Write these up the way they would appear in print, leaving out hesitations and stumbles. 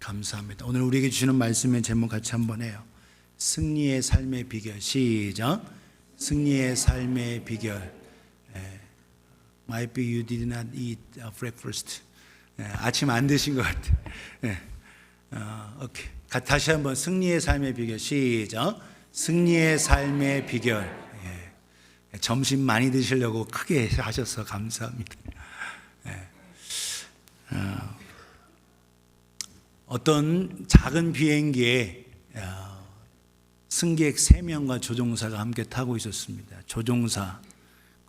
감사합니다. 오늘 우리에게 주시는 말씀의 제목 같이 한번 해요. 승리의 삶의 비결. 시작. 승리의 삶의 비결. Might be you did not eat breakfast. 아침 안 드신 것 같아요. 오케이. 다시 한번 승리의 삶의 비결. 시작. 승리의 삶의 비결. 점심 많이 드시려고 크게 하셔서 감사합니다. 어떤 작은 비행기에 승객 3명과 조종사가 함께 타고 있었습니다. 조종사,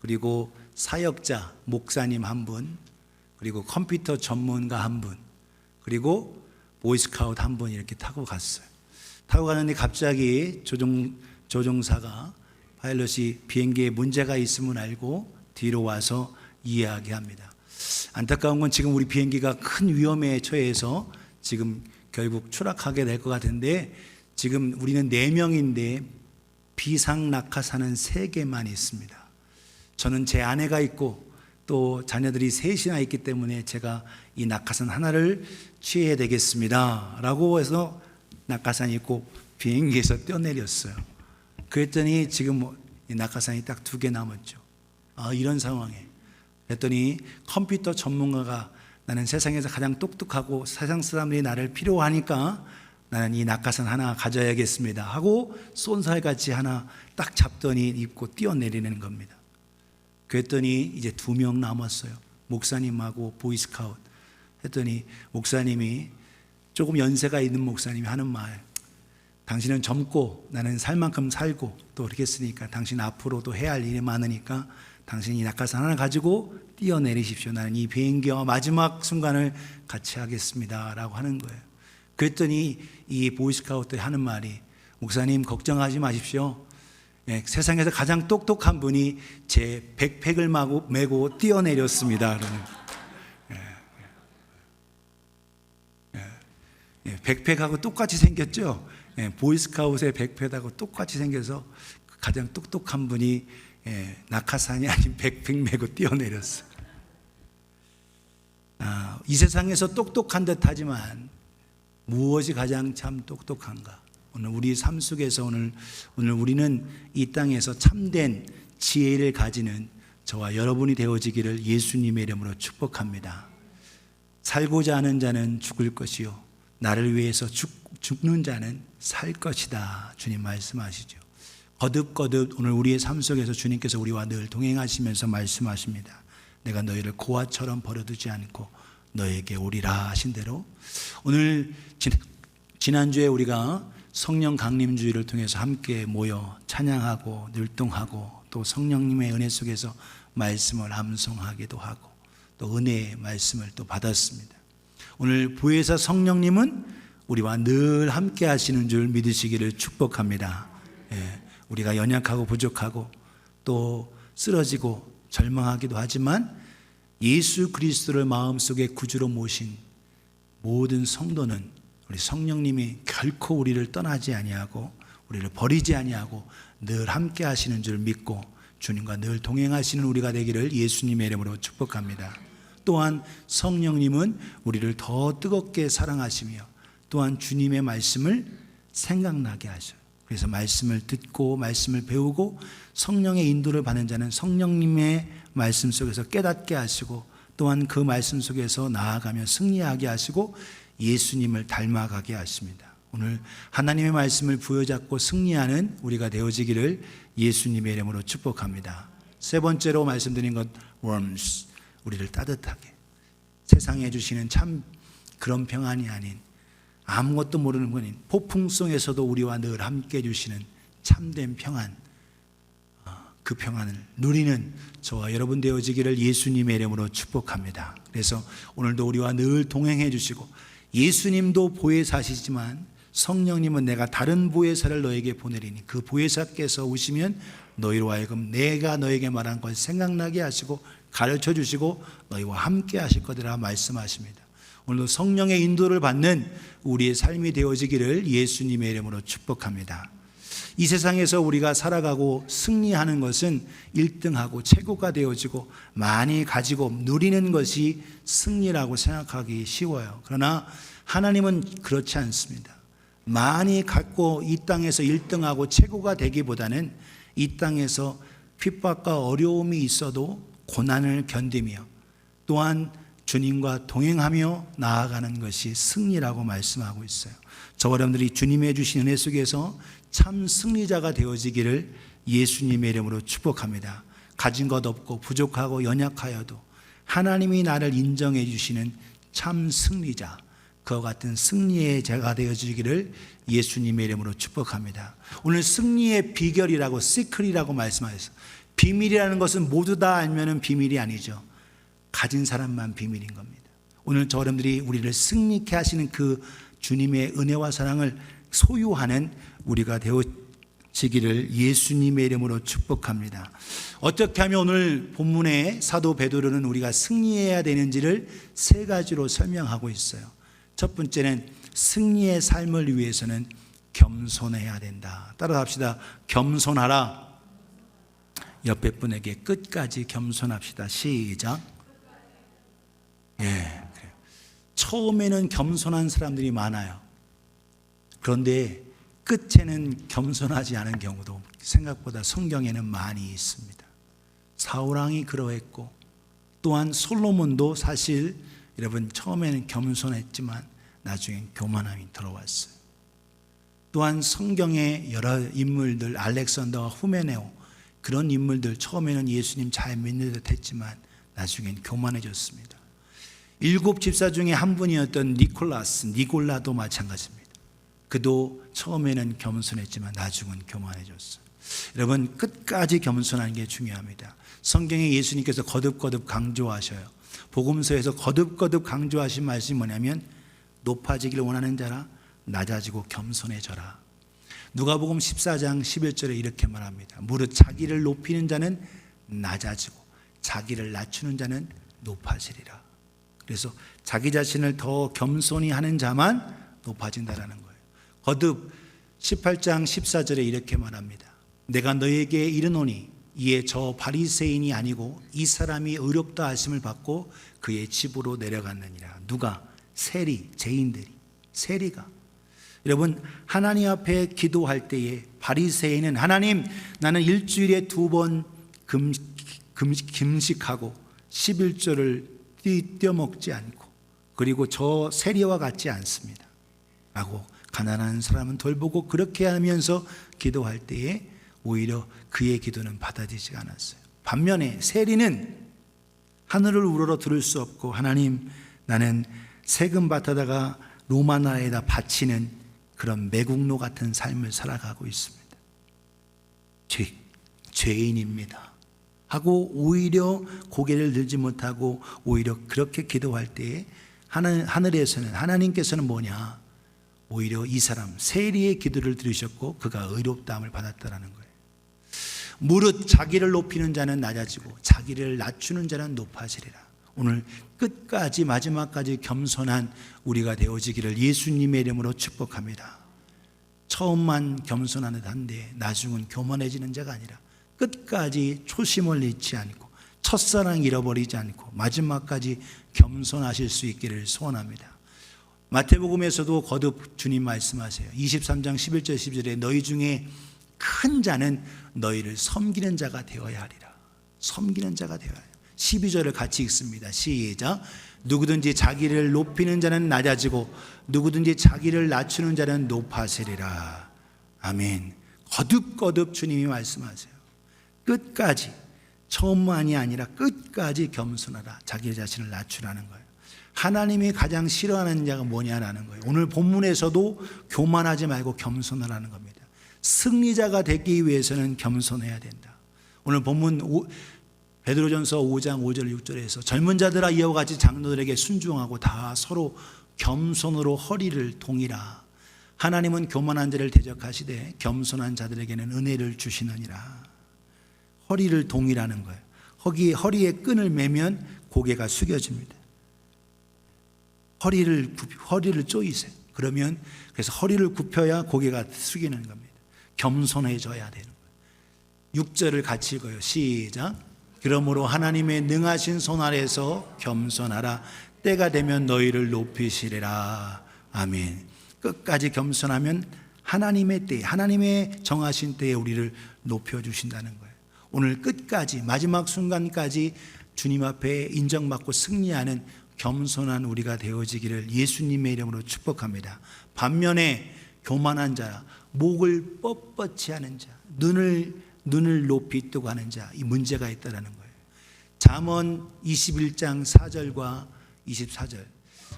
그리고 사역자, 목사님 1분, 그리고 컴퓨터 전문가 1분, 그리고 보이스카우트 1분 이렇게 타고 갔어요. 타고 가는데 갑자기 조종사가 파일럿이 비행기에 문제가 있음을 알고 뒤로 와서 이야기합니다. 안타까운 건 지금 우리 비행기가 큰 위험에 처해서 지금 결국 추락하게 될 것 같은데, 지금 우리는 4명인데 비상 낙하산은 3개만 있습니다. 저는 제 아내가 있고 또 자녀들이 3이나 있기 때문에 제가 이 낙하산 하나를 취해야 되겠습니다 라고 해서 낙하산이 있고 비행기에서 뛰어내렸어요. 그랬더니 지금 이 낙하산이 딱 2개 남았죠. 이런 상황에 그랬더니 컴퓨터 전문가가 나는 세상에서 가장 똑똑하고 세상 사람들이 나를 필요하니까 나는 이 낙하산 하나 가져야겠습니다 하고 쏜살같이 하나 딱 잡더니 입고 뛰어내리는 겁니다. 그랬더니 이제 2명 남았어요. 목사님하고 보이스카우트. 했더니 목사님이, 조금 연세가 있는 목사님이 하는 말, 당신은 젊고 나는 살 만큼 살고 또 이렇게 했으니까 당신 앞으로도 해야 할 일이 많으니까 당신이 낙하산 하나 가지고 뛰어내리십시오. 나는 이 비행기와 마지막 순간을 같이 하겠습니다 라고 하는 거예요. 그랬더니 이 보이스카우트들이 하는 말이, 목사님 걱정하지 마십시오. 세상에서 가장 똑똑한 분이 제 백팩을 메고 뛰어내렸습니다. 백팩하고 똑같이 생겼죠. 보이스카우트의 백팩하고 똑같이 생겨서 가장 똑똑한 분이 낙하산이 아닌 백팩 메고 뛰어내렸어요. 이 세상에서 똑똑한 듯 하지만 무엇이 가장 참 똑똑한가? 오늘 우리 삶 속에서 오늘 우리는 이 땅에서 참된 지혜를 가지는 저와 여러분이 되어지기를 예수님의 이름으로 축복합니다. 살고자 하는 자는 죽을 것이요 나를 위해서 죽는 자는 살 것이다. 주님 말씀하시죠. 거듭거듭 오늘 우리의 삶 속에서 주님께서 우리와 늘 동행하시면서 말씀하십니다. 내가 너희를 고아처럼 버려두지 않고 너에게 오리라 하신 대로, 오늘 지난주에 우리가 성령 강림주의를 통해서 함께 모여 찬양하고 율동하고 또 성령님의 은혜 속에서 말씀을 암송하기도 하고 또 은혜의 말씀을 또 받았습니다. 오늘 보혜사 성령님은 우리와 늘 함께 하시는 줄 믿으시기를 축복합니다. 우리가 연약하고 부족하고 또 쓰러지고 절망하기도 하지만 예수 그리스도를 마음속에 구주로 모신 모든 성도는 우리 성령님이 결코 우리를 떠나지 아니하고 우리를 버리지 아니하고 늘 함께 하시는 줄 믿고 주님과 늘 동행하시는 우리가 되기를 예수님의 이름으로 축복합니다. 또한 성령님은 우리를 더 뜨겁게 사랑하시며 또한 주님의 말씀을 생각나게 하셔요. 그래서 말씀을 듣고 말씀을 배우고 성령의 인도를 받는 자는 성령님의 말씀 속에서 깨닫게 하시고 또한 그 말씀 속에서 나아가며 승리하게 하시고 예수님을 닮아가게 하십니다. 오늘 하나님의 말씀을 부여잡고 승리하는 우리가 되어지기를 예수님의 이름으로 축복합니다. 3번째로 말씀드린 것, warmth, 우리를 따뜻하게, 세상에 주시는 참 그런 평안이 아닌 아무것도 모르는 분인 폭풍 속에서도 우리와 늘 함께 해주시는 참된 평안, 그 평안을 누리는 저와 여러분 되어지기를 예수님의 이름으로 축복합니다. 그래서 오늘도 우리와 늘 동행해 주시고, 예수님도 보혜사시지만 성령님은 내가 다른 보혜사를 너에게 보내리니 그 보혜사께서 오시면 너희로 하여금 내가 너에게 말한 걸 생각나게 하시고 가르쳐 주시고 너희와 함께 하실 거리라 말씀하십니다. 오늘도 성령의 인도를 받는 우리의 삶이 되어지기를 예수님의 이름으로 축복합니다. 이 세상에서 우리가 살아가고 승리하는 것은 1등하고 최고가 되어지고 많이 가지고 누리는 것이 승리라고 생각하기 쉬워요. 그러나 하나님은 그렇지 않습니다. 많이 갖고 이 땅에서 1등하고 최고가 되기보다는 이 땅에서 핍박과 어려움이 있어도 고난을 견디며 또한 주님과 동행하며 나아가는 것이 승리라고 말씀하고 있어요. 저와 여러분들이 주님의 주신 은혜 속에서 참 승리자가 되어지기를 예수님의 이름으로 축복합니다. 가진 것 없고 부족하고 연약하여도 하나님이 나를 인정해 주시는 참 승리자, 그와 같은 승리의 자가 되어지기를 예수님의 이름으로 축복합니다. 오늘 승리의 비결이라고 시크릿이라고 말씀하셨어요. 비밀이라는 것은 모두 다 알면은 비밀이 아니죠. 가진 사람만 비밀인 겁니다. 오늘 저 여러분들이 우리를 승리케 하시는 그 주님의 은혜와 사랑을 소유하는 우리가 되어지기를 예수님의 이름으로 축복합니다. 어떻게 하면 오늘 본문의 사도 베드로는 우리가 승리해야 되는지를 세 가지로 설명하고 있어요. 첫 번째는 승리의 삶을 위해서는 겸손해야 된다. 따라합시다. 겸손하라. 옆에 분에게 끝까지 겸손합시다. 시작. 예, 그래요. 처음에는 겸손한 사람들이 많아요. 그런데 끝에는 겸손하지 않은 경우도 생각보다 성경에는 많이 있습니다. 사울왕이 그러했고 또한 솔로몬도 사실 여러분 처음에는 겸손했지만 나중엔 교만함이 들어왔어요. 또한 성경의 여러 인물들, 알렉산더와 후메네오, 그런 인물들 처음에는 예수님 잘 믿는 듯 했지만 나중엔 교만해졌습니다. 7 집사 중에 한 분이었던 니골라도 마찬가지입니다. 그도 처음에는 겸손했지만 나중은 교만해졌어요. 여러분 끝까지 겸손하는 게 중요합니다. 성경에 예수님께서 거듭거듭 강조하셔요. 복음서에서 거듭거듭 강조하신 말씀이 뭐냐면 높아지기를 원하는 자라 낮아지고 겸손해져라. 누가복음 14장 11절에 이렇게 말합니다. 무릇 자기를 높이는 자는 낮아지고 자기를 낮추는 자는 높아지리라. 그래서 자기 자신을 더 겸손히 하는 자만 높아진다라는 거예요. 거듭 18장 14절에 이렇게 말합니다. 내가 너에게 이르노니 이에 저 바리새인이 아니고 이 사람이 의롭다 하심을 받고 그의 집으로 내려갔느니라. 누가? 세리, 죄인들이. 세리가. 여러분 하나님 앞에 기도할 때에 바리새인은 하나님 나는 일주일에 2번 금식하고 11조를 떼먹지 않고 그리고 저 세리와 같지 않습니다 라고 가난한 사람은 돌보고 그렇게 하면서 기도할 때에 오히려 그의 기도는 받아지지 않았어요. 반면에 세리는 하늘을 우러러 들을 수 없고 하나님 나는 세금 받아다가 로마 나라에다 바치는 그런 매국노 같은 삶을 살아가고 있습니다. 죄인입니다 하고 오히려 고개를 들지 못하고 오히려 그렇게 기도할 때에 하늘에서는 하나님께서는 뭐냐? 오히려 이 사람 세리의 기도를 들으셨고 그가 의롭다함을 받았다라는 거예요. 무릇 자기를 높이는 자는 낮아지고 자기를 낮추는 자는 높아지리라. 오늘 끝까지 마지막까지 겸손한 우리가 되어지기를 예수님의 이름으로 축복합니다. 처음만 겸손한 듯한데 나중은 교만해지는 자가 아니라 끝까지 초심을 잃지 않고 첫사랑 잃어버리지 않고 마지막까지 겸손하실 수 있기를 소원합니다. 마태복음에서도 거듭 주님 말씀하세요. 23장 11절 12절에 너희 중에 큰 자는 너희를 섬기는 자가 되어야 하리라. 섬기는 자가 되어야 해요. 12절을 같이 읽습니다. 시작. 누구든지 자기를 높이는 자는 낮아지고 누구든지 자기를 낮추는 자는 높아지리라. 아멘. 거듭거듭 주님이 말씀하세요. 끝까지 처음만이 아니라 끝까지 겸손하라. 자기 자신을 낮추라는 거예요. 하나님이 가장 싫어하는 자가 뭐냐라는 거예요. 오늘 본문에서도 교만하지 말고 겸손하라는 겁니다. 승리자가 되기 위해서는 겸손해야 된다. 오늘 본문 베드로전서 5장 5절 6절에서 젊은 자들아 이와 같이 장로들에게 순종하고 다 서로 겸손으로 허리를 동이라. 하나님은 교만한 자를 대적하시되 겸손한 자들에게는 은혜를 주시느니라. 허리를 동이라는 거예요. 허리에 끈을 매면 고개가 숙여집니다. 허리를 조이세요. 그러면 그래서 허리를 굽혀야 고개가 숙이는 겁니다. 겸손해져야 되는 거예요. 6절을 같이 읽어요. 시작. 그러므로 하나님의 능하신 손 아래서 겸손하라. 때가 되면 너희를 높이시리라. 아멘. 끝까지 겸손하면 하나님의 때, 하나님의 정하신 때에 우리를 높여주신다는 거예요. 오늘 끝까지, 마지막 순간까지 주님 앞에 인정받고 승리하는 겸손한 우리가 되어지기를 예수님의 이름으로 축복합니다. 반면에 교만한 자, 목을 뻣뻣이 하는 자, 눈을 높이 뜨고 하는 자, 이 문제가 있다는 거예요. 잠언 21장 4절과 24절,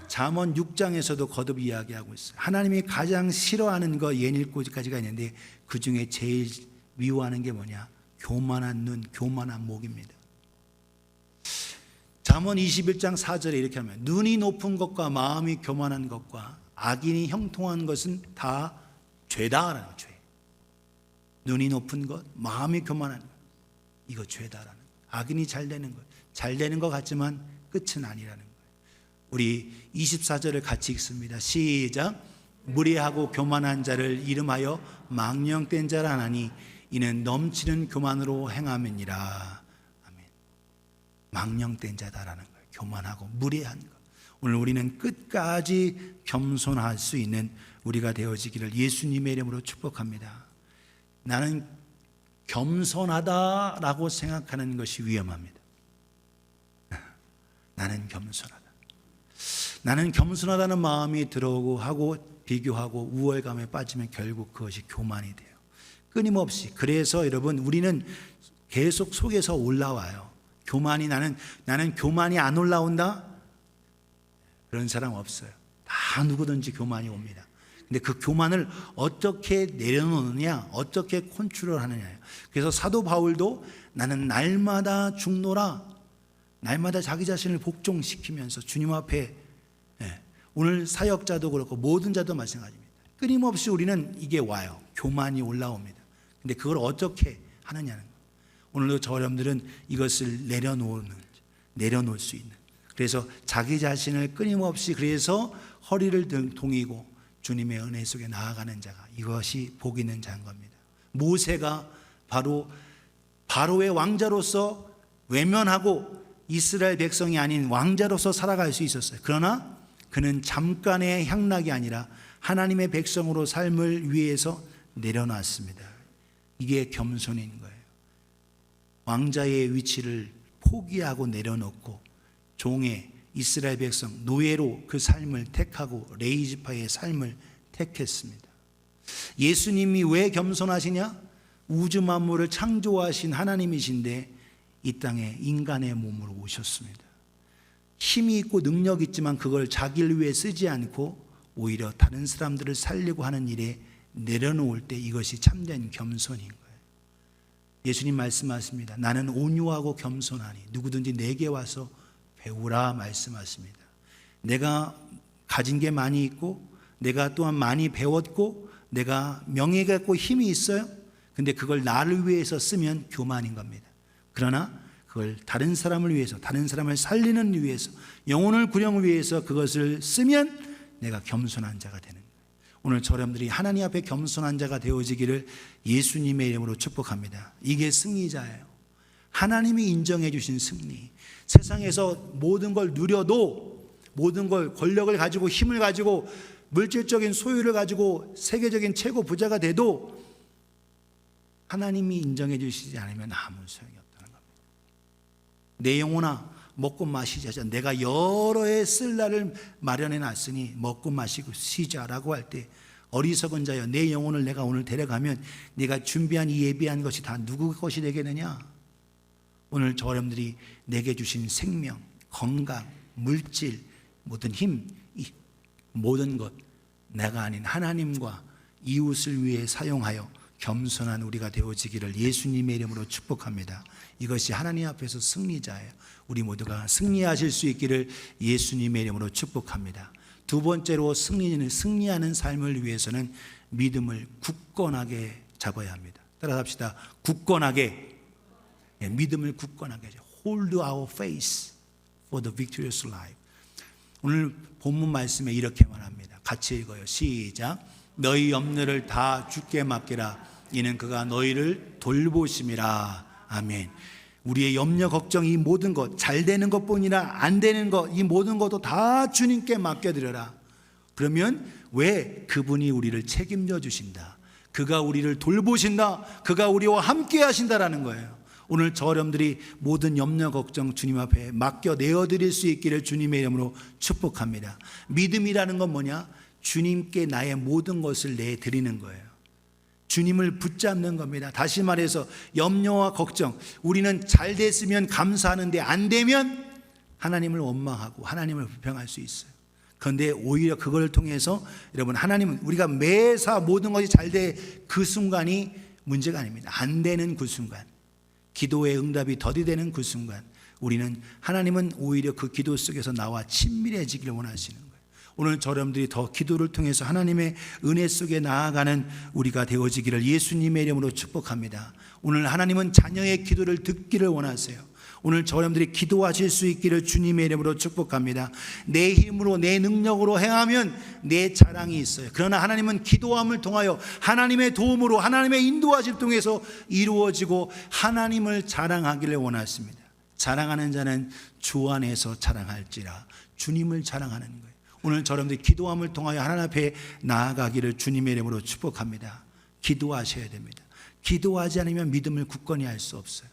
잠언 6장에서도 거듭 이야기하고 있어요. 하나님이 가장 싫어하는 거 예닐고지까지가 있는데 그 중에 제일 미워하는 게 뭐냐? 교만한 눈, 교만한 목입니다. 잠언 21장 4절에 이렇게 하면 눈이 높은 것과 마음이 교만한 것과 악인이 형통한 것은 다 죄다라는 죄. 눈이 높은 것, 마음이 교만한 것, 이거 죄다라는 것. 악인이 잘 되는 것, 잘 되는 것 같지만 끝은 아니라는 거예요. 우리 24절을 같이 읽습니다. 시작. 무례하고 교만한 자를 이름하여 망령된 자라 하나니 이는 넘치는 교만으로 행함이니라. 아멘. 망령된 자다라는 거예요. 교만하고 무례한 것. 오늘 우리는 끝까지 겸손할 수 있는 우리가 되어지기를 예수님의 이름으로 축복합니다. 나는 겸손하다라고 생각하는 것이 위험합니다. 나는 겸손하다. 나는 겸손하다는 마음이 들어오고 하고 비교하고 우월감에 빠지면 결국 그것이 교만이 돼요. 끊임없이. 그래서 여러분 우리는 계속 속에서 올라와요. 교만이 나는 교만이 안 올라온다? 그런 사람 없어요. 다 누구든지 교만이 옵니다. 근데 그 교만을 어떻게 내려놓느냐, 어떻게 컨트롤하느냐예요. 그래서 사도 바울도 나는 날마다 죽노라, 날마다 자기 자신을 복종시키면서 주님 앞에, 오늘 사역자도 그렇고 모든 자도 마찬가지입니다. 끊임없이 우리는 이게 와요. 교만이 올라옵니다. 근데 그걸 어떻게 하느냐는 거예요. 오늘도 저 여러분들은 이것을 내려놓을 수 있는, 그래서 자기 자신을 끊임없이, 그래서 허리를 동이고 주님의 은혜 속에 나아가는 자가, 이것이 복 있는 자인 겁니다. 모세가 바로 바로의 왕자로서 외면하고 이스라엘 백성이 아닌 왕자로서 살아갈 수 있었어요. 그러나 그는 잠깐의 향락이 아니라 하나님의 백성으로 삶을 위해서 내려놨습니다. 이게 겸손인 거예요. 왕자의 위치를 포기하고 내려놓고 종의 이스라엘 백성 노예로 그 삶을 택하고 레이지파의 삶을 택했습니다. 예수님이 왜 겸손하시냐? 우주 만물을 창조하신 하나님이신데 이 땅에 인간의 몸으로 오셨습니다. 힘이 있고 능력이 있지만 그걸 자기를 위해 쓰지 않고 오히려 다른 사람들을 살리고 하는 일에 내려놓을 때 이것이 참된 겸손인 거예요. 예수님 말씀하십니다. 나는 온유하고 겸손하니 누구든지 내게 와서 배우라 말씀하십니다. 내가 가진 게 많이 있고 내가 또한 많이 배웠고 내가 명예가 있고 힘이 있어요. 근데 그걸 나를 위해서 쓰면 교만인 겁니다. 그러나 그걸 다른 사람을 위해서, 다른 사람을 살리는 위해서, 영혼을 구령을 위해서 그것을 쓰면 내가 겸손한 자가 되는 거예요. 오늘 저 여러분들이 하나님 앞에 겸손한 자가 되어지기를 예수님의 이름으로 축복합니다. 이게 승리자예요. 하나님이 인정해 주신 승리. 세상에서 모든 걸 누려도, 모든 걸, 권력을 가지고 힘을 가지고 물질적인 소유를 가지고 세계적인 최고 부자가 돼도 하나님이 인정해 주시지 않으면 아무 소용이 없다는 겁니다. 내 영혼아 먹고 마시자. 내가 여러 해 쓸 날을 마련해 놨으니 먹고 마시고 쉬자라고 할 때 어리석은 자여, 내 영혼을 내가 오늘 데려가면 네가 준비한 이 예비한 것이 다 누구 것이 되겠느냐? 오늘 저 여러분들이 내게 주신 생명, 건강, 물질, 모든 힘, 이 모든 것 내가 아닌 하나님과 이웃을 위해 사용하여 겸손한 우리가 되어지기를 예수님의 이름으로 축복합니다. 이것이 하나님 앞에서 승리자예요. 우리 모두가 승리하실 수 있기를 예수님의 이름으로 축복합니다. 두 번째로 승리하는 삶을 위해서는 믿음을 굳건하게 잡아야 합니다. 따라합시다. 굳건하게. 믿음을 굳건하게. Hold our faith for the victorious life. 오늘 본문 말씀에 이렇게 말합니다. 같이 읽어요. 시작. 너희 염려를 다 주께 맡기라. 이는 그가 너희를 돌보심이라. 아멘. 우리의 염려, 걱정, 이 모든 것, 잘 되는 것뿐이나 안 되는 것, 이 모든 것도 다 주님께 맡겨드려라. 그러면 왜? 그분이 우리를 책임져 주신다. 그가 우리를 돌보신다. 그가 우리와 함께 하신다라는 거예요. 오늘 저 여러분들이 모든 염려, 걱정 주님 앞에 맡겨 내어드릴 수 있기를 주님의 이름으로 축복합니다. 믿음이라는 건 뭐냐? 주님께 나의 모든 것을 내드리는 거예요. 주님을 붙잡는 겁니다. 다시 말해서 염려와 걱정, 우리는 잘 됐으면 감사하는데 안 되면 하나님을 원망하고 하나님을 불평할 수 있어요. 그런데 오히려 그걸 통해서 여러분, 하나님은 우리가 매사 모든 것이 잘 돼 그 순간이 문제가 아닙니다. 안 되는 그 순간, 기도의 응답이 더디 되는 그 순간, 우리는 하나님은 오히려 그 기도 속에서 나와 친밀해지기를 원하시는 거예요. 오늘 저 여러분들이 더 기도를 통해서 하나님의 은혜 속에 나아가는 우리가 되어지기를 예수님의 이름으로 축복합니다. 오늘 하나님은 자녀의 기도를 듣기를 원하세요. 오늘 저 여러분들이 기도하실 수 있기를 주님의 이름으로 축복합니다. 내 힘으로 내 능력으로 행하면 내 자랑이 있어요. 그러나 하나님은 기도함을 통하여 하나님의 도움으로 하나님의 인도하심 통해서 이루어지고 하나님을 자랑하기를 원하십니다. 자랑하는 자는 주 안에서 자랑할지라. 주님을 자랑하는 거예요. 오늘 저 여러분들이 기도함을 통하여 하나님 앞에 나아가기를 주님의 이름으로 축복합니다. 기도하셔야 됩니다. 기도하지 않으면 믿음을 굳건히 할 수 없어요.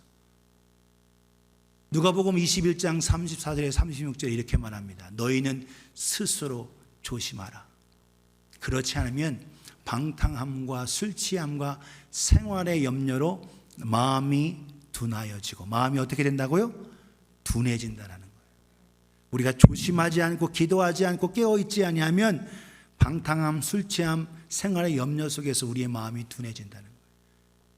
누가복음 21장 34절에 36절에 이렇게 말합니다. 너희는 스스로 조심하라. 그렇지 않으면 방탕함과 술 취함과 생활의 염려로 마음이 둔하여지고, 마음이 어떻게 된다고요? 둔해진다라는 거예요. 우리가 조심하지 않고 기도하지 않고 깨어있지 아니하면 방탕함, 술 취함, 생활의 염려 속에서 우리의 마음이 둔해진다는 거예요.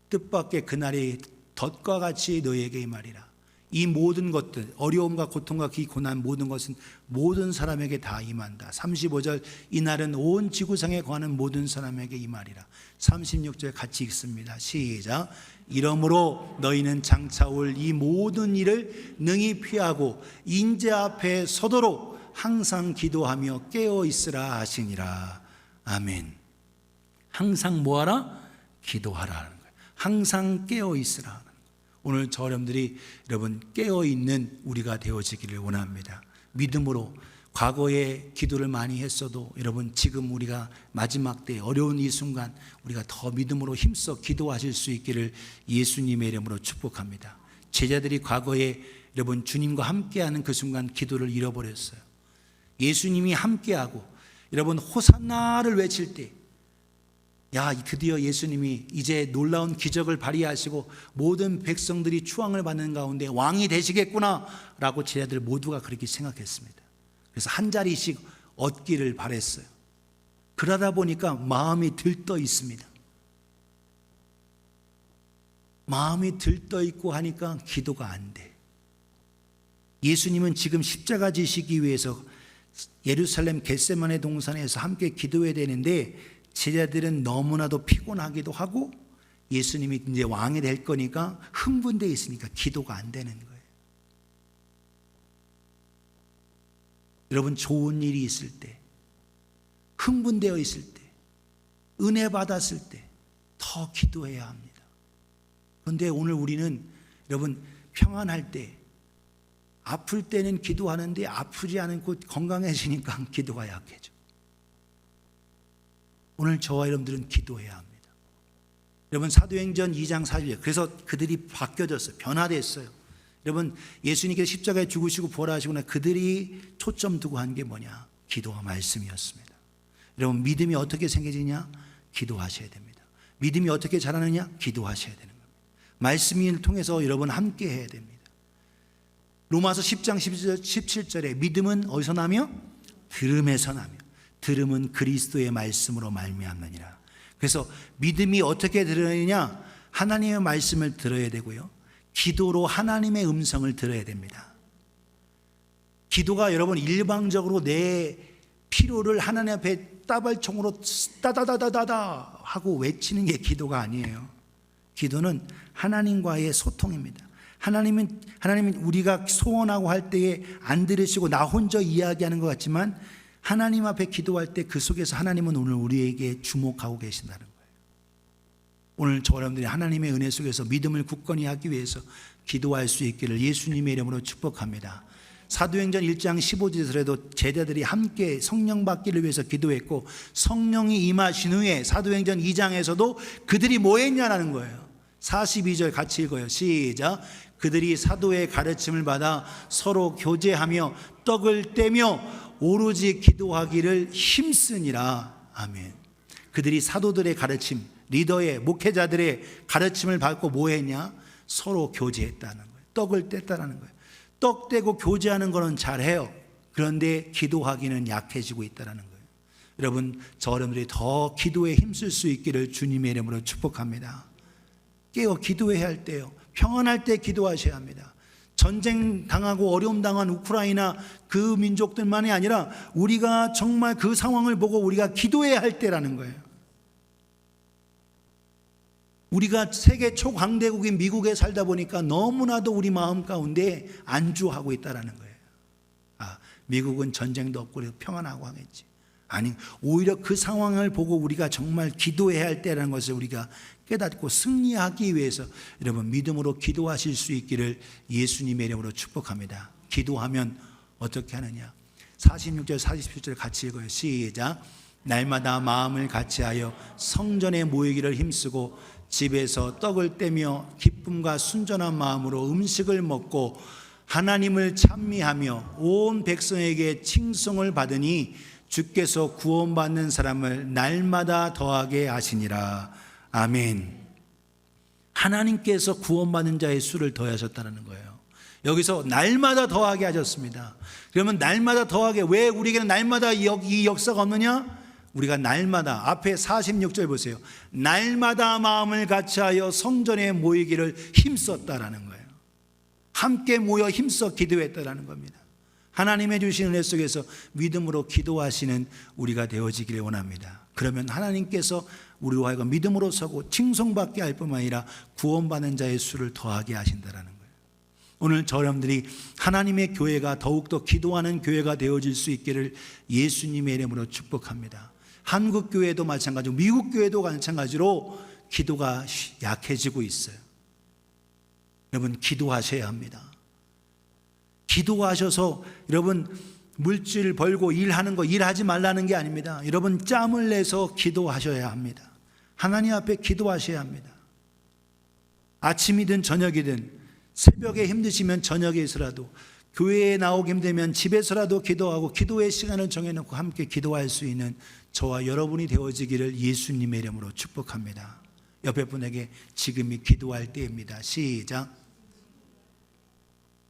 뜻밖의 그날이 덫과 같이 너희에게 임하리라. 이 모든 것들, 어려움과 고통과 이 고난 모든 것은 모든 사람에게 다 임한다. 35절, 이날은 온 지구상에 거하는 모든 사람에게 임하리라. 36절 같이 읽습니다. 시작. 이러므로 너희는 장차 올 이 모든 일을 능히 피하고 인재 앞에 서도록 항상 기도하며 깨어 있으라 하시니라. 아멘. 항상 뭐하라? 기도하라는 거예요. 항상 깨어 있으라. 오늘 저 여러분들이 여러분 깨어있는 우리가 되어지기를 원합니다. 믿음으로 과거에 기도를 많이 했어도 여러분 지금 우리가 마지막 때 어려운 이 순간 우리가 더 믿음으로 힘써 기도하실 수 있기를 예수님의 이름으로 축복합니다. 제자들이 과거에 여러분 주님과 함께하는 그 순간 기도를 잃어버렸어요. 예수님이 함께하고 여러분 호산나를 외칠 때, 야, 드디어 예수님이 이제 놀라운 기적을 발휘하시고 모든 백성들이 추앙을 받는 가운데 왕이 되시겠구나 라고 제자들 모두가 그렇게 생각했습니다. 그래서 한 자리씩 얻기를 바랬어요. 그러다 보니까 마음이 들떠 있습니다. 마음이 들떠 있고 하니까 기도가 안 돼. 예수님은 지금 십자가 지시기 위해서 예루살렘 겟세마네 동산에서 함께 기도해야 되는데 제자들은 너무나도 피곤하기도 하고 예수님이 이제 왕이 될 거니까 흥분되어 있으니까 기도가 안 되는 거예요. 여러분, 좋은 일이 있을 때, 흥분되어 있을 때, 은혜 받았을 때 더 기도해야 합니다. 그런데 오늘 우리는 여러분 평안할 때, 아플 때는 기도하는데 아프지 않고 건강해지니까 기도가 약해져. 오늘 저와 여러분들은 기도해야 합니다. 여러분 사도행전 2장 4절, 그래서 그들이 바뀌어졌어요. 변화됐어요. 여러분 예수님께서 십자가에 죽으시고 부활하시고 나 그들이 초점 두고 한 게 뭐냐? 기도와 말씀이었습니다. 여러분 믿음이 어떻게 생겨지냐? 기도하셔야 됩니다. 믿음이 어떻게 자라느냐? 기도하셔야 되는 겁니다. 말씀을 통해서 여러분 함께 해야 됩니다. 로마서 10장 17절에 믿음은 어디서 나며? 들음에서 나며 들음은 그리스도의 말씀으로 말미암느니라. 그래서 믿음이 어떻게 들으느냐? 하나님의 말씀을 들어야 되고요, 기도로 하나님의 음성을 들어야 됩니다. 기도가 여러분 일방적으로 내 필요를 하나님 앞에 따발총으로 따다다다다다 하고 외치는 게 기도가 아니에요. 기도는 하나님과의 소통입니다. 하나님은 우리가 소원하고 할 때에 안 들으시고 나 혼자 이야기하는 것 같지만 하나님 앞에 기도할 때 그 속에서 하나님은 오늘 우리에게 주목하고 계신다는 거예요. 오늘 저 여러분들이 하나님의 은혜 속에서 믿음을 굳건히 하기 위해서 기도할 수 있기를 예수님의 이름으로 축복합니다. 사도행전 1장 15절에도 제자들이 함께 성령 받기를 위해서 기도했고, 성령이 임하신 후에 사도행전 2장에서도 그들이 뭐 했냐라는 거예요. 42절 같이 읽어요. 시작. 그들이 사도의 가르침을 받아 서로 교제하며 떡을 떼며 오로지 기도하기를 힘쓰니라. 아멘. 그들이 사도들의 가르침, 리더의 목회자들의 가르침을 받고 뭐 했냐? 서로 교제했다는 거예요. 떡을 뗐다는 거예요. 떡 떼고 교제하는 거는 잘해요. 그런데 기도하기는 약해지고 있다는 거예요. 여러분, 저 여러분들이 더 기도에 힘쓸 수 있기를 주님의 이름으로 축복합니다. 깨어 기도해야 할 때요, 평안할 때 기도하셔야 합니다. 전쟁 당하고 어려움 당한 우크라이나 그 민족들만이 아니라 우리가 정말 그 상황을 보고 우리가 기도해야 할 때라는 거예요. 우리가 세계 초강대국인 미국에 살다 보니까 너무나도 우리 마음 가운데 안주하고 있다는 거예요. 미국은 전쟁도 없고 평안하고 하겠지. 아니, 오히려 그 상황을 보고 우리가 정말 기도해야 할 때라는 것을 우리가 깨닫고 승리하기 위해서 여러분 믿음으로 기도하실 수 있기를 예수님의 이름으로 축복합니다. 기도하면 어떻게 하느냐? 46절 47절 같이 읽어요. 시작. 날마다 마음을 같이하여 성전에 모이기를 힘쓰고 집에서 떡을 떼며 기쁨과 순전한 마음으로 음식을 먹고 하나님을 찬미하며 온 백성에게 칭송을 받으니 주께서 구원받는 사람을 날마다 더하게 하시니라. 아멘. 하나님께서 구원받는 자의 수를 더하셨다는 거예요. 여기서 날마다 더하게 하셨습니다. 그러면 날마다 더하게, 왜 우리에게는 날마다 이 역사가 없느냐? 우리가 날마다, 앞에 46절 보세요. 날마다 마음을 같이하여 성전에 모이기를 힘썼다라는 거예요. 함께 모여 힘써 기도했다라는 겁니다. 하나님의 주신 은혜 속에서 믿음으로 기도하시는 우리가 되어지기를 원합니다. 그러면 하나님께서 우리로 하여금 믿음으로 서고 칭송받게 할 뿐만 아니라 구원받는 자의 수를 더하게 하신다라는 거예요. 오늘 저 여러분들이 하나님의 교회가 더욱더 기도하는 교회가 되어질 수 있기를 예수님의 이름으로 축복합니다. 한국 교회도 마찬가지고 미국 교회도 마찬가지로 기도가 약해지고 있어요. 여러분, 기도하셔야 합니다. 기도하셔서 여러분 물질 벌고 일하는 거 일하지 말라는 게 아닙니다. 여러분 짬을 내서 기도하셔야 합니다. 하나님 앞에 기도하셔야 합니다. 아침이든 저녁이든, 새벽에 힘드시면 저녁에서라도, 교회에 나오기 힘들면 집에서라도 기도하고 기도의 시간을 정해놓고 함께 기도할 수 있는 저와 여러분이 되어지기를 예수님의 이름으로 축복합니다. 옆에 분에게 지금이 기도할 때입니다. 시작.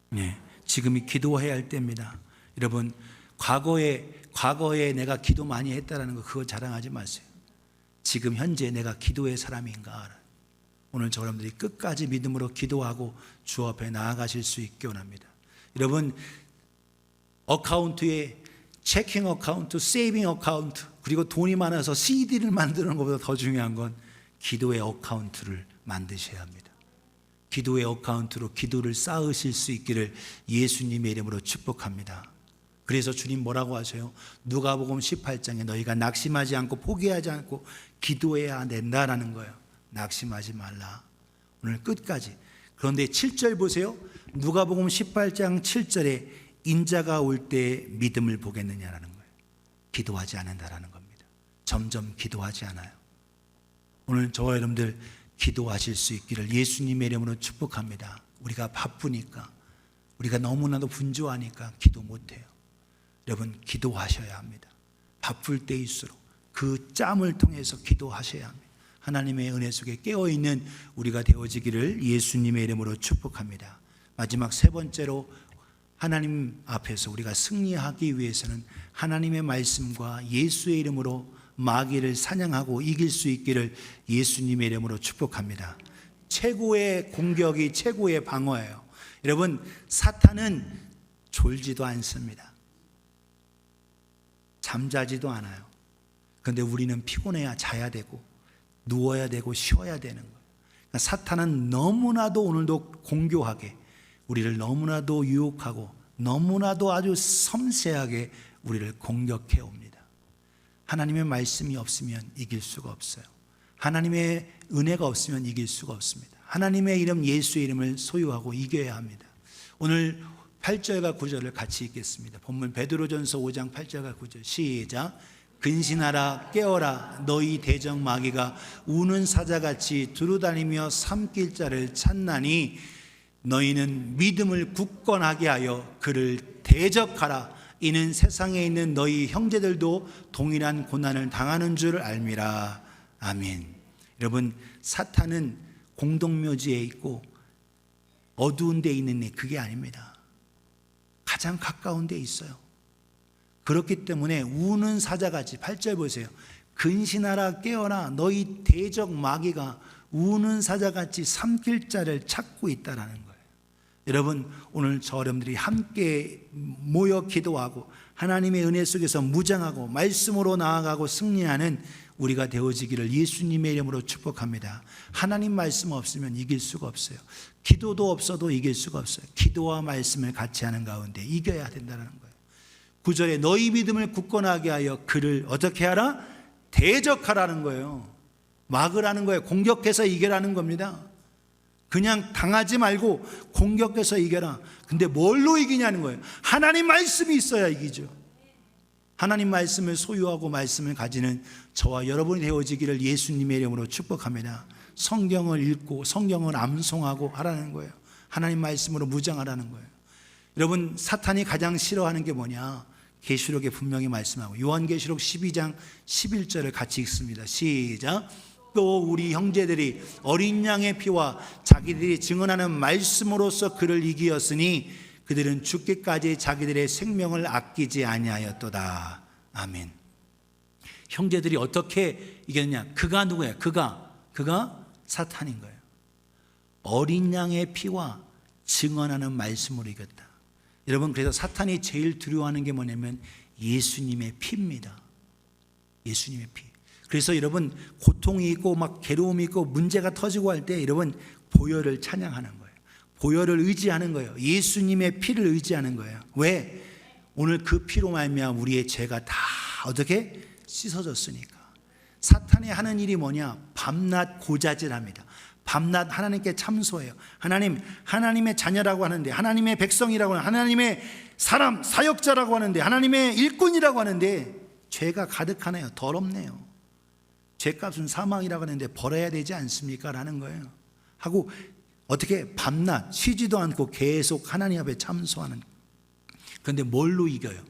네, 지금이 기도해야 할 때입니다. 여러분, 과거에 내가 기도 많이 했다는 거 그거 자랑하지 마세요. 지금 현재 내가 기도의 사람인가? 오늘 저 여러분들이 끝까지 믿음으로 기도하고 주 앞에 나아가실 수 있게 원합니다. 여러분, 어카운트에 체킹 어카운트, 세이빙 어카운트, 그리고 돈이 많아서 CD를 만드는 것보다 더 중요한 건 기도의 어카운트를 만드셔야 합니다. 기도의 어카운트로 기도를 쌓으실 수 있기를 예수님의 이름으로 축복합니다. 그래서 주님 뭐라고 하세요? 누가복음 18장에 너희가 낙심하지 않고 포기하지 않고 기도해야 된다라는 거예요. 낙심하지 말라. 오늘 끝까지. 그런데 7절 보세요. 누가복음 18장 7절에 인자가 올 때 믿음을 보겠느냐라는 거예요. 기도하지 않는다라는 겁니다. 점점 기도하지 않아요. 오늘 저와 여러분들 기도하실 수 있기를 예수님의 이름으로 축복합니다. 우리가 바쁘니까, 우리가 너무나도 분주하니까 기도 못해요. 여러분 기도하셔야 합니다. 바쁠 때일수록 그 짬을 통해서 기도하셔야 합니다. 하나님의 은혜 속에 깨어있는 우리가 되어지기를 예수님의 이름으로 축복합니다. 마지막 세 번째로, 하나님 앞에서 우리가 승리하기 위해서는 하나님의 말씀과 예수의 이름으로 마귀를 사냥하고 이길 수 있기를 예수님의 이름으로 축복합니다. 최고의 공격이 최고의 방어예요. 여러분, 사탄은 졸지도 않습니다. 잠자지도 않아요. 그런데 우리는 피곤해야 자야 되고 누워야 되고 쉬어야 되는 거예요. 그러니까 사탄은 너무나도 오늘도 공교하게 우리를 너무나도 유혹하고 너무나도 아주 섬세하게 우리를 공격해 옵니다. 하나님의 말씀이 없으면 이길 수가 없어요. 하나님의 은혜가 없으면 이길 수가 없습니다. 하나님의 이름 예수의 이름을 소유하고 이겨야 합니다. 오늘 8절과 9절을 같이 읽겠습니다. 본문 베드로전서 5장 8절과 9절 시작. 근신하라 깨어라 너희 대적 마귀가 우는 사자같이 두루다니며 삼킬 자를 찾나니 너희는 믿음을 굳건하게 하여 그를 대적하라. 이는 세상에 있는 너희 형제들도 동일한 고난을 당하는 줄 알미라. 아멘. 여러분, 사탄은 공동묘지에 있고 어두운 데 있는 애, 그게 아닙니다. 가장 가까운 데 있어요. 그렇기 때문에 우는 사자같이 8절 보세요. 근신하라 깨어라 너희 대적 마귀가 우는 사자같이 삼킬 자를 찾고 있다라는 거예요. 여러분, 오늘 저 여러분들이 함께 모여 기도하고 하나님의 은혜 속에서 무장하고 말씀으로 나아가고 승리하는 우리가 되어지기를 예수님의 이름으로 축복합니다. 하나님 말씀 없으면 이길 수가 없어요. 기도도 없어도 이길 수가 없어요. 기도와 말씀을 같이 하는 가운데 이겨야 된다는 거예요. 9절에 너희 믿음을 굳건하게 하여 그를 어떻게 하라? 대적하라는 거예요. 막으라는 거예요. 공격해서 이겨라는 겁니다. 그냥 당하지 말고 공격해서 이겨라. 근데 뭘로 이기냐는 거예요. 하나님 말씀이 있어야 이기죠. 하나님 말씀을 소유하고 말씀을 가지는 저와 여러분이 되어지기를 예수님의 이름으로 축복합니다. 성경을 읽고 성경을 암송하고 하라는 거예요. 하나님 말씀으로 무장하라는 거예요. 여러분, 사탄이 가장 싫어하는 게 뭐냐? 계시록에 분명히 말씀하고 요한계시록 12장 11절을 같이 읽습니다. 시작. 또 우리 형제들이 어린 양의 피와 자기들이 증언하는 말씀으로서 그를 이기었으니 그들은 죽기까지 자기들의 생명을 아끼지 아니하였도다. 아멘. 형제들이 어떻게 이겼냐? 그가 누구예요? 그가 사탄인 거예요. 어린 양의 피와 증언하는 말씀으로 이겼다. 여러분, 그래서 사탄이 제일 두려워하는 게 뭐냐면 예수님의 피입니다. 예수님의 피. 그래서 여러분, 고통이 있고 막 괴로움이 있고 문제가 터지고 할 때 여러분 보혈을 찬양하는 거예요. 보혈을 의지하는 거예요. 예수님의 피를 의지하는 거예요. 왜? 오늘 그 피로 말미암아 우리의 죄가 다 어떻게 씻어졌으니까. 사탄이 하는 일이 뭐냐? 밤낮 고자질합니다. 밤낮 하나님께 참소해요. 하나님의 자녀라고 하는데, 하나님의 백성이라고 하는데, 하나님의 사람, 사역자라고 하는데, 하나님의 일꾼이라고 하는데 죄가 가득하네요. 더럽네요. 죄값은 사망이라고 하는데 벌어야 되지 않습니까? 라는 거예요. 하고 어떻게 밤낮 쉬지도 않고 계속 하나님 앞에 참소하는. 그런데 뭘로 이겨요?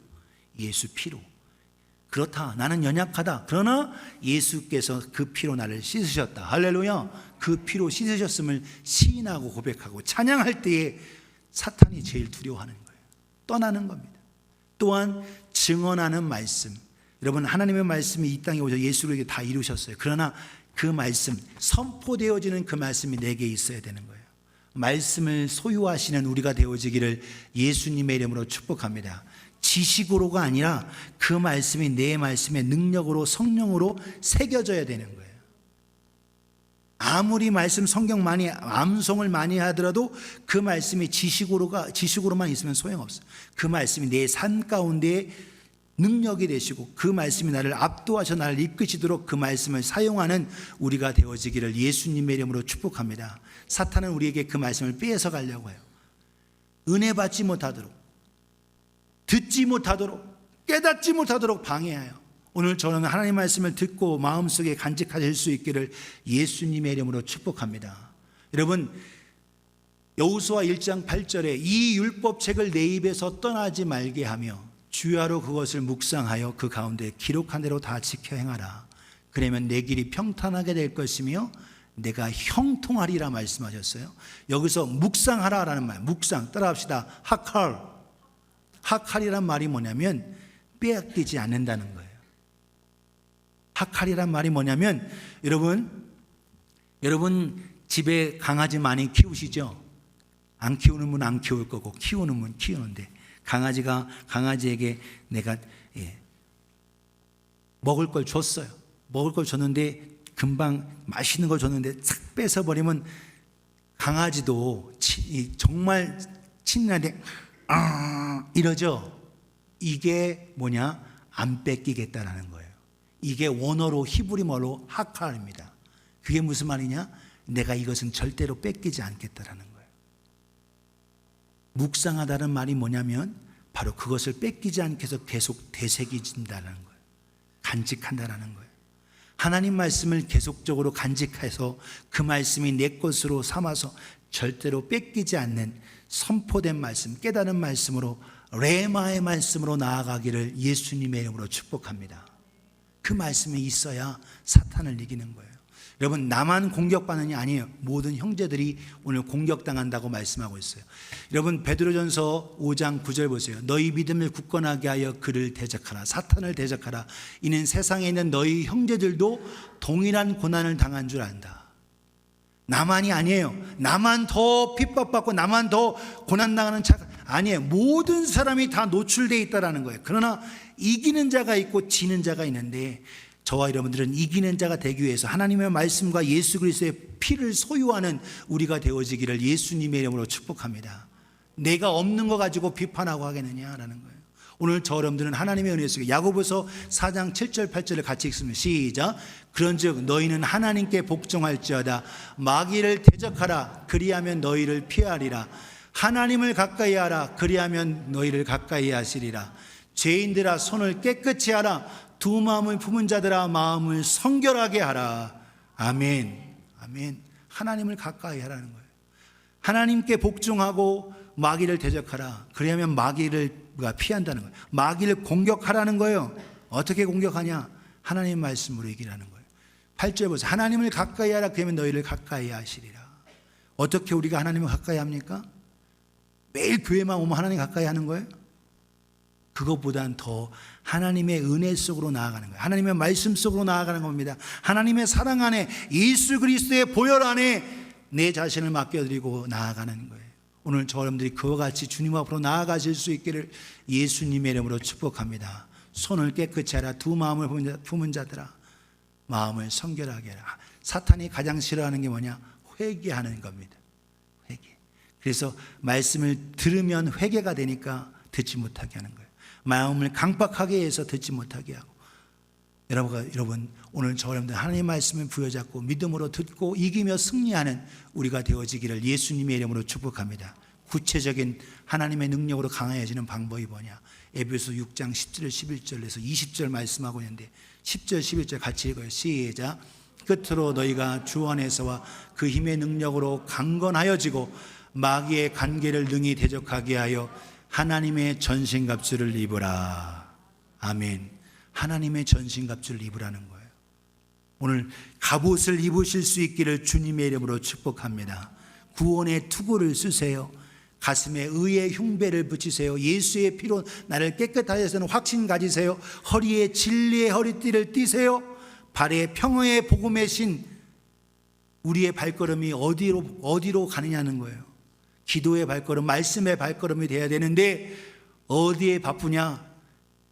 예수 피로. 그렇다, 나는 연약하다. 그러나 예수께서 그 피로 나를 씻으셨다. 할렐루야. 그 피로 씻으셨음을 시인하고 고백하고 찬양할 때에 사탄이 제일 두려워하는 거예요. 떠나는 겁니다. 또한 증언하는 말씀. 여러분, 하나님의 말씀이 이 땅에 오셔서 예수를 다 이루셨어요. 그러나 그 말씀, 선포되어지는 그 말씀이 내게 있어야 되는 거예요. 말씀을 소유하시는 우리가 되어지기를 예수님의 이름으로 축복합니다. 지식으로가 아니라 그 말씀이 내 말씀의 능력으로, 성령으로 새겨져야 되는 거예요. 아무리 말씀 성경 많이 암송을 많이 하더라도 그 말씀이 지식으로만 있으면 소용없어요. 그 말씀이 내 삶 가운데 능력이 되시고 그 말씀이 나를 압도하셔 나를 이끄시도록 그 말씀을 사용하는 우리가 되어지기를 예수님의 이름으로 축복합니다. 사탄은 우리에게 그 말씀을 빼앗아 가려고 해요. 은혜 받지 못하도록, 듣지 못하도록, 깨닫지 못하도록 방해해요. 오늘 저는 하나님 말씀을 듣고 마음속에 간직하실 수 있기를 예수님의 이름으로 축복합니다. 여러분, 여호수아 1장 8절에 이 율법책을 내 입에서 떠나지 말게 하며 주야로 그것을 묵상하여 그 가운데 기록한 대로 다 지켜 행하라. 그러면 내 길이 평탄하게 될 것이며 내가 형통하리라 말씀하셨어요. 여기서 묵상하라라는 말, 묵상 따라합시다. 하칼이란 말이 뭐냐면 빼앗기지 않는다는 거예요. 하칼이란 말이 뭐냐면 여러분 집에 강아지 많이 키우시죠? 안 키우는 분 안 키울 거고 키우는 분 키우는데 강아지에게 내가 먹을 걸 줬어요. 먹을 걸 줬는데 금방 맛있는 걸 줬는데 싹 뺏어버리면 강아지도 정말 친근한데 이러죠. 이게 뭐냐? 안 뺏기겠다라는 거예요. 이게 원어로 히브리어로 하칼입니다. 그게 무슨 말이냐? 내가 이것은 절대로 뺏기지 않겠다라는 거예요. 묵상하다는 말이 뭐냐면 바로 그것을 뺏기지 않게 해서 계속 되새겨진다는 거예요. 간직한다는 거예요. 하나님 말씀을 계속적으로 간직해서 그 말씀이 내 것으로 삼아서 절대로 뺏기지 않는 선포된 말씀, 깨달은 말씀으로, 레마의 말씀으로 나아가기를 예수님의 이름으로 축복합니다. 그 말씀이 있어야 사탄을 이기는 거예요. 여러분, 나만 공격받는 게 아니에요. 모든 형제들이 오늘 공격당한다고 말씀하고 있어요. 여러분, 베드로전서 5장 9절 보세요. 너희 믿음을 굳건하게 하여 그를 대적하라. 사탄을 대적하라. 이는 세상에 있는 너희 형제들도 동일한 고난을 당한 줄 안다. 나만이 아니에요. 나만 더 핍박받고 나만 더 고난당하는 자 아니에요. 모든 사람이 다 노출되어 있다는 거예요. 그러나 이기는 자가 있고 지는 자가 있는데, 저와 여러분들은 이기는 자가 되기 위해서 하나님의 말씀과 예수 그리스도의 피를 소유하는 우리가 되어지기를 예수님의 이름으로 축복합니다. 내가 없는 거 가지고 비판하고 하겠느냐라는 거예요. 오늘 저 여러분들은 하나님의 은혜 속에 야고보서 4장 7절 8절을 같이 읽습니다. 시작. 그런즉 너희는 하나님께 복종할지어다. 마귀를 대적하라. 그리하면 너희를 피하리라. 하나님을 가까이 하라. 그리하면 너희를 가까이 하시리라. 죄인들아 손을 깨끗이 하라. 두 마음을 품은 자들아 마음을 성결하게 하라. 아멘. 아멘. 하나님을 가까이 하라는 거예요. 하나님께 복종하고 마귀를 대적하라. 그러면 마귀를 피한다는 거예요. 마귀를 공격하라는 거예요. 어떻게 공격하냐? 하나님의 말씀으로 이기라는 거예요. 8절 보세요. 하나님을 가까이 하라. 그러면 너희를 가까이 하시리라. 어떻게 우리가 하나님을 가까이 합니까? 매일 교회만 오면 하나님 가까이 하는 거예요? 그것보단 더 하나님의 은혜 속으로 나아가는 거예요. 하나님의 말씀 속으로 나아가는 겁니다. 하나님의 사랑 안에, 예수 그리스도의 보혈 안에 내 자신을 맡겨드리고 나아가는 거예요. 오늘 저 여러분들이 그와 같이 주님 앞으로 나아가실 수 있기를 예수님의 이름으로 축복합니다. 손을 깨끗이 하라. 두 마음을 품은 자들아 마음을 성결하게 하라. 사탄이 가장 싫어하는 게 뭐냐? 회개하는 겁니다. 회개. 그래서 말씀을 들으면 회개가 되니까 듣지 못하게 하는 거예요. 마음을 강박하게 해서 듣지 못하게 하고. 여러분, 오늘 저 여러분들 하나님의 말씀을 부여잡고 믿음으로 듣고 이기며 승리하는 우리가 되어지기를 예수님의 이름으로 축복합니다. 구체적인 하나님의 능력으로 강해지는 방법이 뭐냐? 에베소 6장 10절 11절에서 20절 말씀하고 있는데 10절 11절 같이 읽어요. 시작. 끝으로 너희가 주 안에서와 그 힘의 능력으로 강건하여지고 마귀의 관계를 능히 대적하게 하여 하나님의 전신갑주를 입으라. 아멘. 하나님의 전신갑주를 입으라는 거예요. 오늘 갑옷을 입으실 수 있기를 주님의 이름으로 축복합니다. 구원의 투구를 쓰세요. 가슴에 의의 흉배를 붙이세요. 예수의 피로 나를 깨끗하게 해서는 확신 가지세요. 허리에 진리의 허리띠를 띠세요. 발에 평화의 복음의 신. 우리의 발걸음이 어디로 가느냐는 거예요. 기도의 발걸음, 말씀의 발걸음이 돼야 되는데 어디에 바쁘냐?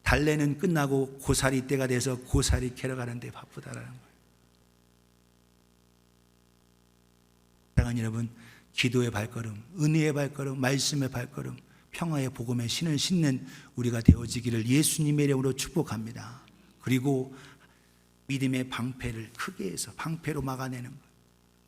달래는 끝나고 고사리 때가 돼서 고사리 캐러 가는데 바쁘다라는 거예요. 사랑하는 여러분, 기도의 발걸음, 은혜의 발걸음, 말씀의 발걸음, 평화의 복음의 신을 신는 우리가 되어지기를 예수님의 이름으로 축복합니다. 그리고 믿음의 방패를 크게 해서 방패로 막아내는 것.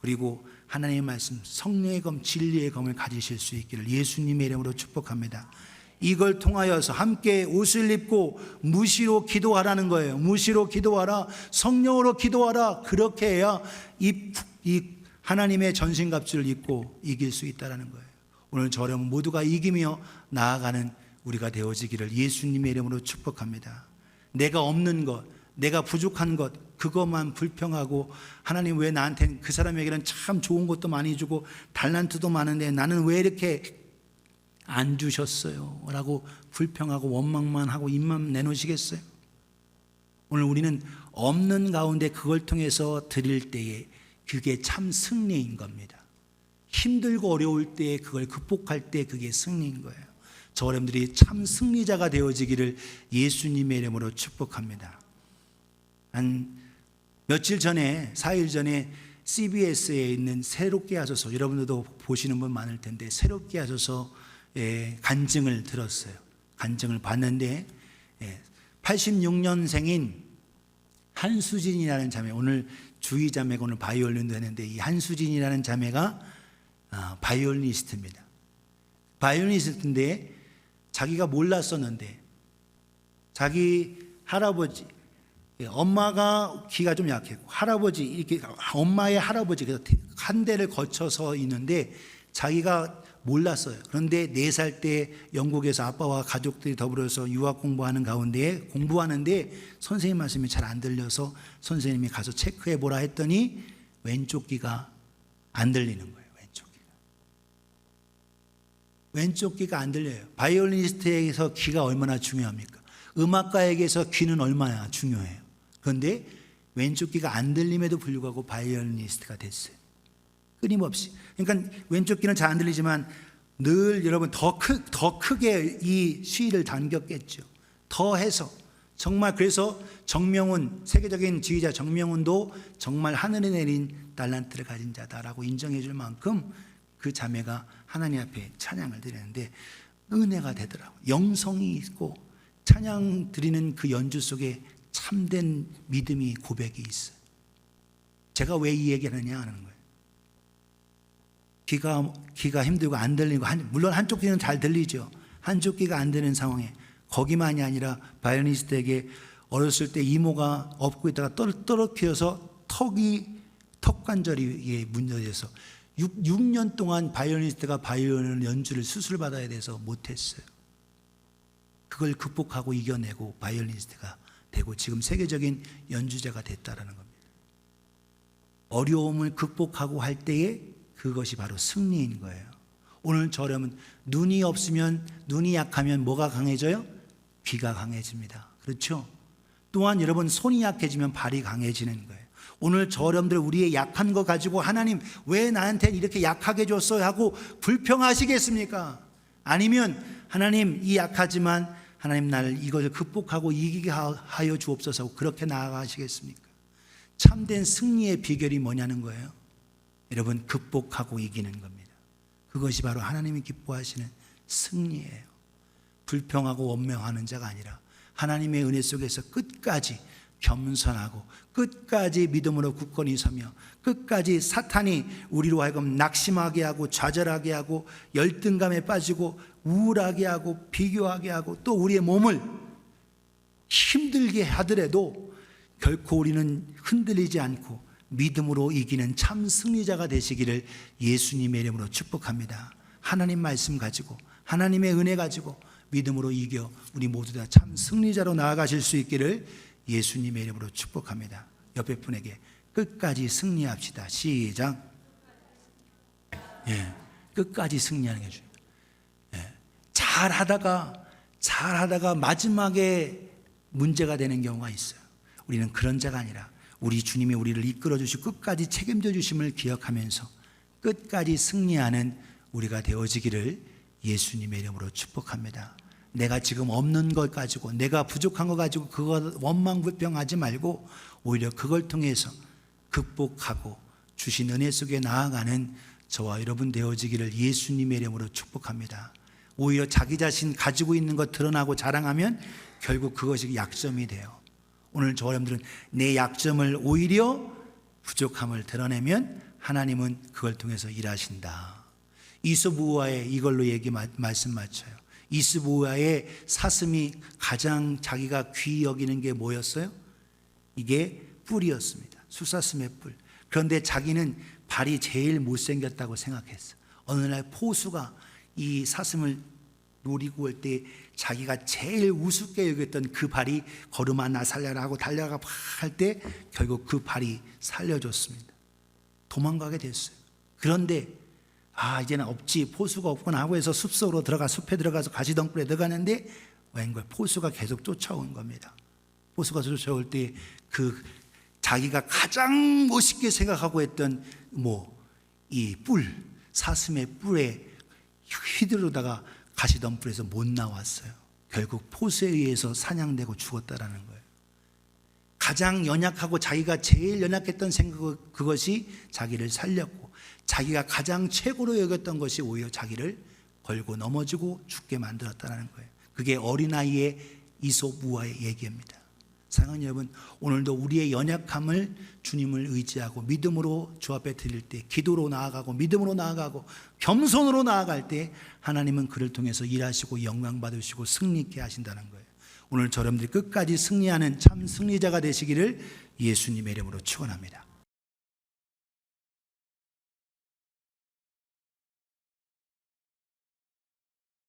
그리고 하나님의 말씀, 성령의 검, 진리의 검을 가지실 수 있기를 예수님의 이름으로 축복합니다. 이걸 통하여서 함께 옷을 입고 무시로 기도하라는 거예요. 무시로 기도하라. 성령으로 기도하라. 그렇게 해야 이 하나님의 전신갑주를 입고 이길 수 있다는 거예요. 오늘 저렴 모두가 이기며 나아가는 우리가 되어지기를 예수님의 이름으로 축복합니다. 내가 없는 것, 내가 부족한 것, 그것만 불평하고 하나님 왜 나한테는 그 사람에게는 참 좋은 것도 많이 주고 달란트도 많은데 나는 왜 이렇게 안 주셨어요? 라고 불평하고 원망만 하고 입만 내놓으시겠어요? 오늘 우리는 없는 가운데 그걸 통해서 드릴 때에 그게 참 승리인 겁니다. 힘들고 어려울 때에 그걸 극복할 때 그게 승리인 거예요. 저 여러분들이 참 승리자가 되어지기를 예수님의 이름으로 축복합니다. 한 며칠 전에 4일 전에 CBS에 있는 새롭게 하소서, 여러분들도 보시는 분 많을 텐데 새롭게 하소서 간증을 들었어요. 간증을 봤는데 86년생인 한수진이라는 자매, 오늘 주희 자매가 오늘 바이올린도 했는데 이 한수진이라는 자매가 바이올리니스트입니다. 바이올리니스트인데 자기가 몰랐었는데 자기 할아버지, 엄마가 귀가 좀 약했고 할아버지, 이렇게 엄마의 할아버지가 한 대를 거쳐서 있는데 자기가 몰랐어요. 그런데 4살 때 영국에서 아빠와 가족들이 더불어서 유학 공부하는 가운데 공부하는데 선생님 말씀이 잘 안 들려서 선생님이 가서 체크해 보라 했더니 왼쪽 귀가 안 들리는 거예요. 왼쪽 귀가 안 들려요. 바이올리니스트에게서 귀가 얼마나 중요합니까? 음악가에게서 귀는 얼마나 중요해요. 그런데 왼쪽 귀가 안 들림에도 불구하고 바이올리니스트가 됐어요. 끊임없이. 그러니까 왼쪽 귀는 잘 안 들리지만 늘 여러분 더 크게 이 시위를 당겼겠죠. 더 해서 정말 그래서 정명훈, 세계적인 지휘자 정명훈도 정말 하늘에 내린 달란트를 가진 자다라고 인정해 줄 만큼 그 자매가 하나님 앞에 찬양을 드리는데 은혜가 되더라고요. 영성이 있고 찬양 드리는 그 연주 속에 참된 믿음이 고백이 있어요. 제가 왜 이 얘기를 하느냐 하는 거예요. 귀가 힘들고 안 들리고 물론 한쪽 귀는 잘 들리죠. 한쪽 귀가 안 되는 상황에 거기만이 아니라 바이올리니스트에게 어렸을 때 이모가 업고 있다가 떨어뜨려서 턱관절이 문제돼서 6년 동안 바이올리니스트가 바이올린 연주를 수술받아야 돼서 못했어요. 그걸 극복하고 이겨내고 바이올리니스트가 되고 지금 세계적인 연주자가 됐다라는 겁니다. 어려움을 극복하고 할 때에 그것이 바로 승리인 거예요. 오늘 저러면 눈이 없으면, 눈이 약하면 뭐가 강해져요? 귀가 강해집니다. 그렇죠? 또한 여러분 손이 약해지면 발이 강해지는 거예요. 오늘 저러분들 우리의 약한 거 가지고 하나님 왜 나한테 이렇게 약하게 줬어요 하고 불평하시겠습니까? 아니면 하나님 이 약하지만 하나님 나를 이것을 극복하고 이기게 하여 주옵소서 그렇게 나아가시겠습니까? 참된 승리의 비결이 뭐냐는 거예요. 여러분 극복하고 이기는 겁니다. 그것이 바로 하나님이 기뻐하시는 승리예요. 불평하고 원망하는 자가 아니라 하나님의 은혜 속에서 끝까지 겸손하고 끝까지 믿음으로 굳건히 서며 끝까지 사탄이 우리로 하여금 낙심하게 하고 좌절하게 하고 열등감에 빠지고 우울하게 하고 비교하게 하고 또 우리의 몸을 힘들게 하더라도 결코 우리는 흔들리지 않고 믿음으로 이기는 참 승리자가 되시기를 예수님의 이름으로 축복합니다. 하나님 말씀 가지고 하나님의 은혜 가지고 믿음으로 이겨 우리 모두 다 참 승리자로 나아가실 수 있기를 예수님의 이름으로 축복합니다. 옆에 분에게 끝까지 승리합시다. 시작. 끝까지 승리하는 게 중요해요. 잘하다가 마지막에 문제가 되는 경우가 있어요. 우리는 그런 자가 아니라 우리 주님이 우리를 이끌어 주시고 끝까지 책임져 주심을 기억하면서 끝까지 승리하는 우리가 되어지기를 예수님의 이름으로 축복합니다. 내가 지금 없는 것 가지고 내가 부족한 것 가지고 그거 원망불평하지 말고 오히려 그걸 통해서 극복하고 주신 은혜 속에 나아가는 저와 여러분 되어지기를 예수님의 이름으로 축복합니다. 오히려 자기 자신 가지고 있는 것 드러나고 자랑하면 결국 그것이 약점이 돼요. 오늘 저 여러분들은 내 약점을 오히려 부족함을 드러내면 하나님은 그걸 통해서 일하신다. 이스부와의 이걸로 말씀 맞춰요. 이스부와의 사슴이 가장 자기가 귀히 여기는 게 뭐였어요? 이게 뿔이었습니다. 숫사슴의 뿔. 그런데 자기는 발이 제일 못생겼다고 생각했어. 어느 날 포수가 이 사슴을 노리고 올 때 자기가 제일 우습게 여겼던 그 발이 걸음아 나 살려라 하고 달려가 할 때 결국 그 발이 살려줬습니다. 도망가게 됐어요. 그런데 이제는 없지, 포수가 없구나 하고 해서 숲속으로 숲에 들어가서 가시덩굴에 들어가는데 웬걸 포수가 계속 쫓아온 겁니다. 포수가 쫓아올 때 그 자기가 가장 멋있게 생각하고 했던 이 뿔, 사슴의 뿔에 휘두르다가 가시덤불에서 못 나왔어요. 결국 포수에 의해서 사냥되고 죽었다라는 거예요. 가장 연약하고 자기가 제일 연약했던 생각, 그것이 자기를 살렸고 자기가 가장 최고로 여겼던 것이 오히려 자기를 걸고 넘어지고 죽게 만들었다는 거예요. 그게 어린아이의 이솝 우화의 얘기입니다. 사랑하는 여러분, 오늘도 우리의 연약함을 주님을 의지하고 믿음으로 주 앞에 드릴 때, 기도로 나아가고 믿음으로 나아가고 겸손으로 나아갈 때 하나님은 그를 통해서 일하시고 영광 받으시고 승리케 하신다는 거예요. 오늘 저러분들이 끝까지 승리하는 참 승리자가 되시기를 예수님의 이름으로 축원합니다.